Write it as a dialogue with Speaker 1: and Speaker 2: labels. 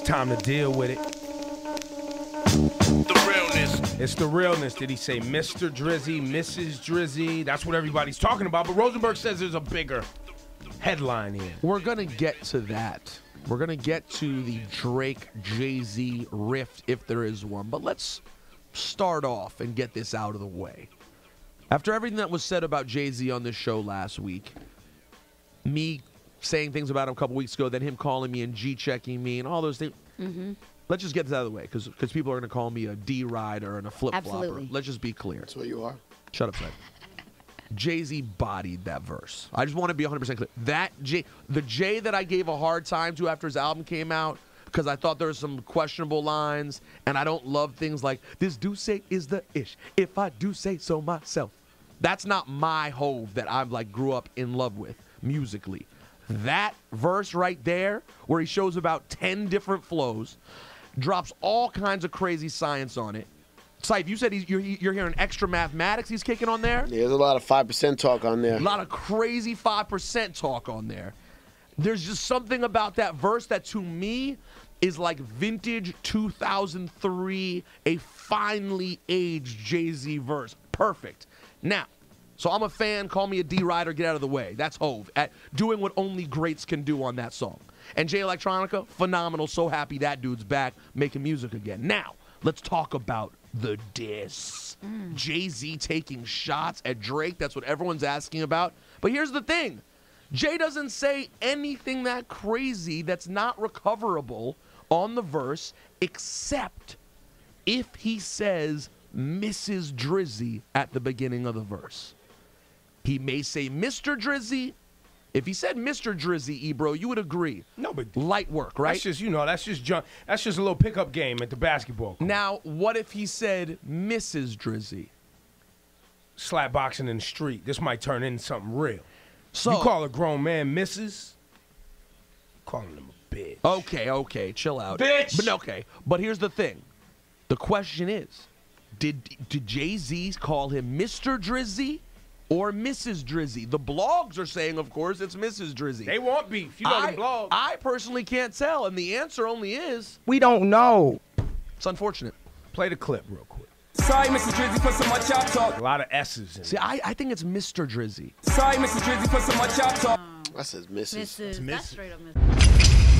Speaker 1: time to deal with it.
Speaker 2: The realness.
Speaker 1: It's the realness. Did he say Mr. Drizzy, Mrs. Drizzy? That's what everybody's talking about. But Rosenberg says there's a bigger headline here.
Speaker 3: We're going to get to that. We're going to get to the Drake-Jay-Z rift, if there is one. But let's start off and get this out of the way. After everything that was said about Jay-Z on this show last week, me saying things about him a couple weeks ago, then him calling me and G-checking me and all those things. Let's just get this out of the way, because people are going to call me a D-rider and a flip-flopper. Let's just be clear.
Speaker 4: That's what you are.
Speaker 3: Shut up, Side. Jay-Z bodied that verse. I just want to be 100% clear. The Jay that I gave a hard time to after his album came out, because I thought there were some questionable lines, and I don't love things like, this do say is the ish, if I do say so myself. That's not my Hove that I've grew up in love with musically. That verse right there, where he shows about 10 different flows, drops all kinds of crazy science on it. Syfe, you said you're hearing extra mathematics he's kicking on there?
Speaker 4: Yeah, there's a lot of 5% talk on there.
Speaker 3: A lot of crazy 5% talk on there. There's just something about that verse that, to me, is like vintage 2003, a finely aged Jay-Z verse. Perfect. Now, so I'm a fan, call me a D-rider, get out of the way. That's Hove, at doing what only greats can do on that song. And Jay Electronica, phenomenal, so happy that dude's back making music again. Now, let's talk about the diss. Jay-Z taking shots at Drake, that's what everyone's asking about. But here's the thing. Jay doesn't say anything that crazy that's not recoverable on the verse, except if he says Mrs. Drizzy at the beginning of the verse. He may say Mr. Drizzy. If he said Mr. Drizzy, Ebro, you would agree.
Speaker 1: No, but
Speaker 3: light work, right?
Speaker 1: That's just, that's just junk. That's just a little pickup game at the basketball court.
Speaker 3: Now, what if he said Mrs. Drizzy?
Speaker 1: Slap boxing in the street. This might turn into something real.
Speaker 3: So
Speaker 1: you call a grown man Mrs. Calling him a bitch.
Speaker 3: Okay, chill out.
Speaker 1: Bitch!
Speaker 3: But okay, but here's the thing. The question is, did Jay-Z call him Mr. Drizzy or Mrs. Drizzy? The blogs are saying, of course, it's Mrs. Drizzy.
Speaker 1: They want beef. You know the blog.
Speaker 3: I personally can't tell, and the answer only is
Speaker 5: we don't know.
Speaker 3: It's unfortunate.
Speaker 1: Play the clip real quick.
Speaker 5: Sorry, Mr. Drizzy, for so much y'all talk.
Speaker 1: A lot of S's in it.
Speaker 3: See, I think it's Mr. Drizzy.
Speaker 5: Sorry, Mr. Drizzy, for so much y'all talk.
Speaker 4: That says Mrs.
Speaker 6: That's straight up Mrs.